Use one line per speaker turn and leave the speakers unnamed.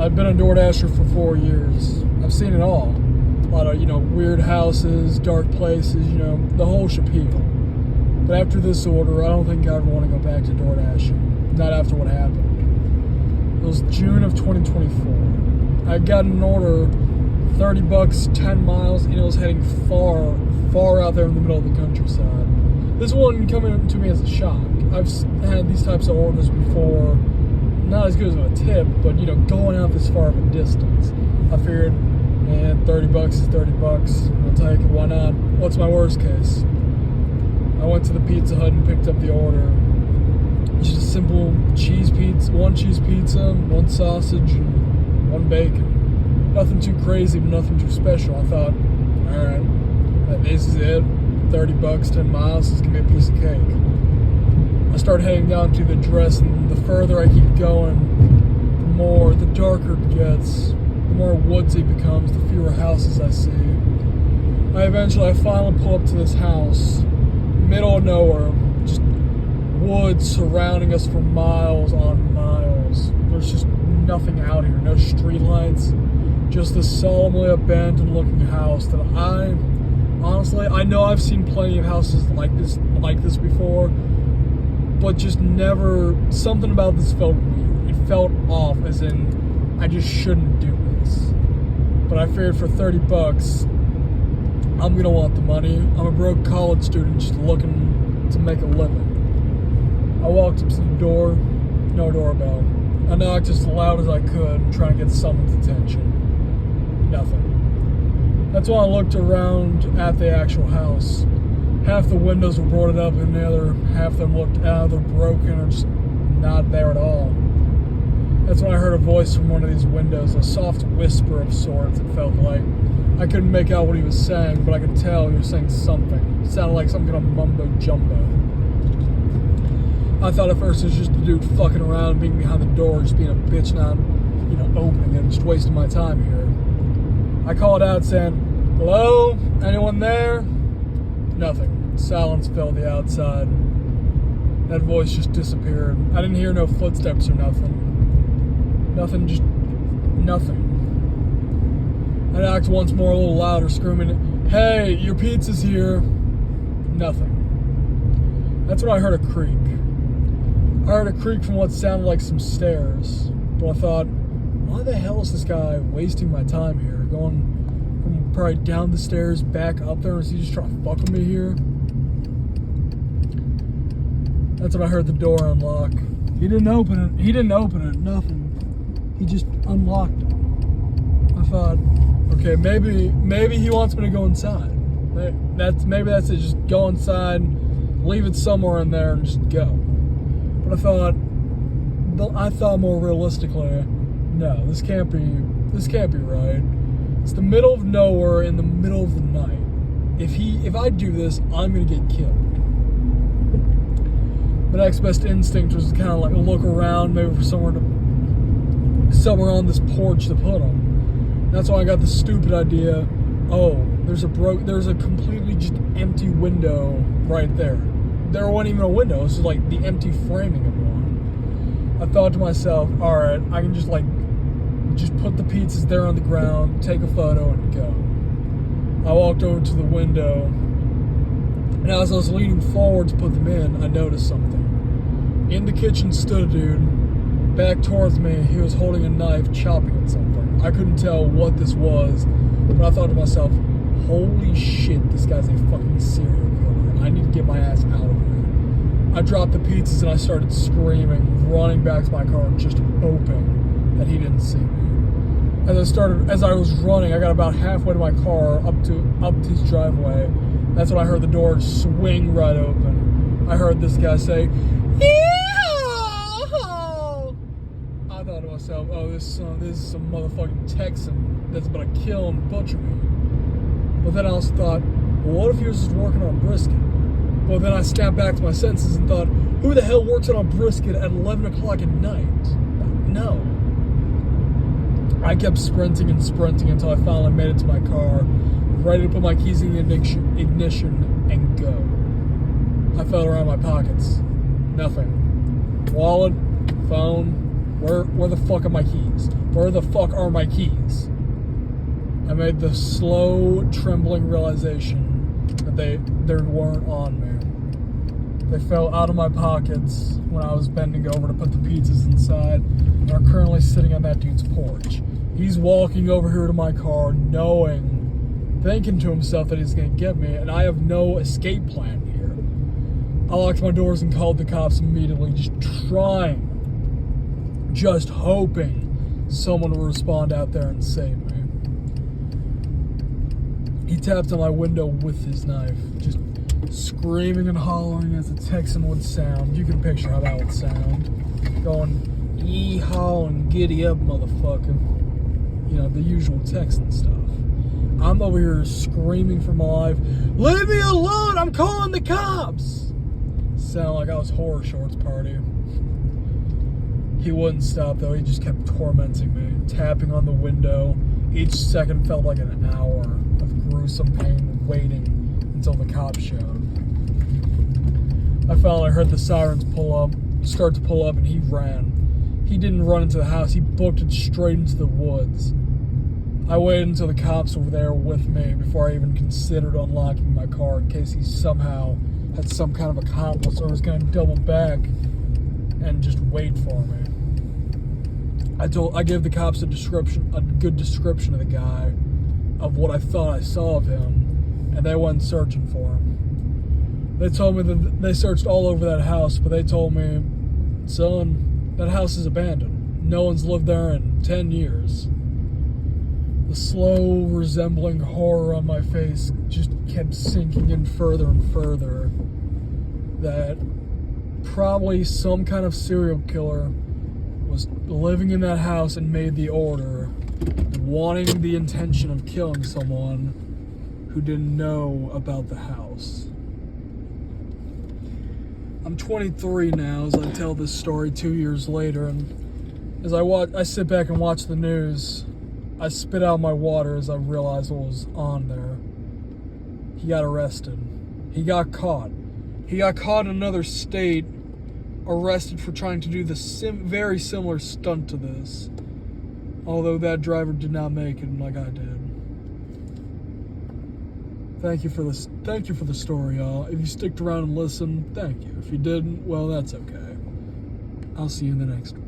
I've been a DoorDasher for 4 years. I've seen it all. A lot of, weird houses, dark places, the whole spiel. But after this order, I don't think I ever want to go back to DoorDash. Not after what happened. It was June of 2024. I got an order, $30, 10 miles, and it was heading far, far out there in the middle of the countryside. This wasn't coming to me as a shock. I've had these types of orders before, not as good as a tip, but going out this far of a distance. I figured, man, $30 is $30. I'll take it. Why not? What's my worst case? I went to the Pizza Hut and picked up the order. Just a simple cheese pizza, one cheese pizza, one sausage, and one bacon. Nothing too crazy, but nothing too special. I thought, all right, this is it. $30, 10 miles. This is gonna be a piece of cake. I start heading down to the address, and the further I keep going, the darker it gets, the more woodsy it becomes, the fewer houses I see. I finally pull up to this house, middle of nowhere, just woods surrounding us for miles on miles. There's just nothing out here, no street lights, just this solemnly abandoned looking house that honestly, I know I've seen plenty of houses like this before, but just never, something about this felt weird. It felt off, as in, I just shouldn't do this. But I figured for $30, I'm gonna want the money. I'm a broke college student just looking to make a living. I walked up to the door, no doorbell. I knocked as loud as I could, trying to get someone's attention. Nothing. That's when I looked around at the actual house. Half the windows were boarded up, and the other half of them looked either broken or just not there at all. That's when I heard a voice from one of these windows, a soft whisper of sorts, it felt like. I couldn't make out what he was saying, but I could tell he was saying something. It sounded like some kind of mumbo-jumbo. I thought at first it was just a dude fucking around, being behind the door, just being a bitch, not, opening it, just wasting my time here. I called out saying, "Hello? Anyone there?" Nothing. Silence filled the outside. That voice just disappeared. I didn't hear no footsteps or nothing. Nothing, just nothing. I knocked once more, a little louder, screaming, "Hey, your pizza's here." Nothing. That's when I heard a creak. I heard a creak from what sounded like some stairs. But I thought, why the hell is this guy wasting my time here? Going from probably down the stairs, back up there, and is he just trying to fuck with me here? That's when I heard the door unlock. He didn't open it, nothing. He just unlocked it. I thought, okay, maybe he wants me to go inside. Maybe that's it, just go inside, leave it somewhere in there and just go. But I thought more realistically, no, this can't be right. It's the middle of nowhere in the middle of the night. If I do this, I'm gonna get killed. The next best instinct was kind of like look around, maybe for somewhere on this porch to put them. That's why I got the stupid idea. Oh, there's a completely just empty window right there. There wasn't even a window. It was just like the empty framing of one. I thought to myself, all right, I can just put the pizzas there on the ground, take a photo, and go. I walked over to the window, and as I was leaning forward to put them in, I noticed something. In the kitchen stood a dude, back towards me. He was holding a knife, chopping at something. I couldn't tell what this was, but I thought to myself, holy shit, this guy's a fucking serial killer. I need to get my ass out of here. I dropped the pizzas and I started screaming, running back to my car, just hoping that he didn't see me. As I was running, I got about halfway to my car, up to his driveway. That's when I heard the door swing right open. I heard this guy say, "Yeehaw!" I thought to myself, oh, this is some motherfucking Texan that's about to kill and butcher me. But then I also thought, well, what if he was just working on brisket? Well, then I snapped back to my senses and thought, who the hell works on a brisket at 11 o'clock at night? No. I kept sprinting until I finally made it to my car, ready to put my keys in the ignition and go. I felt around my pockets. Nothing. Wallet, phone, Where the fuck are my keys? Where the fuck are my keys? I made the slow, trembling realization that they weren't on me. They fell out of my pockets when I was bending over to put the pizzas inside and are currently sitting on that dude's porch. He's walking over here to my car thinking to himself that he's going to get me, and I have no escape plan here. I locked my doors and called the cops immediately, just hoping someone will respond out there and save me. He tapped on my window with his knife, just screaming and hollering as a Texan would sound. You can picture how that would sound. Going, yee-haw and giddy up, motherfucker. You know, the usual Texan stuff. I'm over here screaming for my life, leave me alone, I'm calling the cops! Sound like I was horror shorts party. He wouldn't stop though, he just kept tormenting me, tapping on the window. Each second felt like an hour of gruesome pain waiting until the cops showed. I finally heard the sirens start to pull up, and he ran. He didn't run into the house, he booked it straight into the woods. I waited until the cops were there with me before I even considered unlocking my car in case he somehow had some kind of accomplice or was going to double back and just wait for me. I gave the cops a good description of the guy, of what I thought I saw of him, and they went searching for him. They told me that they searched all over that house, but they told me, son, that house is abandoned. No one's lived there in 10 years. The slow, resembling horror on my face just kept sinking in further and further. That probably some kind of serial killer was living in that house and made the order, wanting the intention of killing someone who didn't know about the house. I'm 23 now as I tell this story 2 years later, and as I sit back and watch the news, I spit out my water as I realized what was on there. He got arrested. He got caught. He got caught in another state, arrested for trying to do the very similar stunt to this. Although that driver did not make it like I did. Thank you for this. Thank you for the story, y'all. If you sticked around and listened, thank you. If you didn't, well, that's okay. I'll see you in the next one.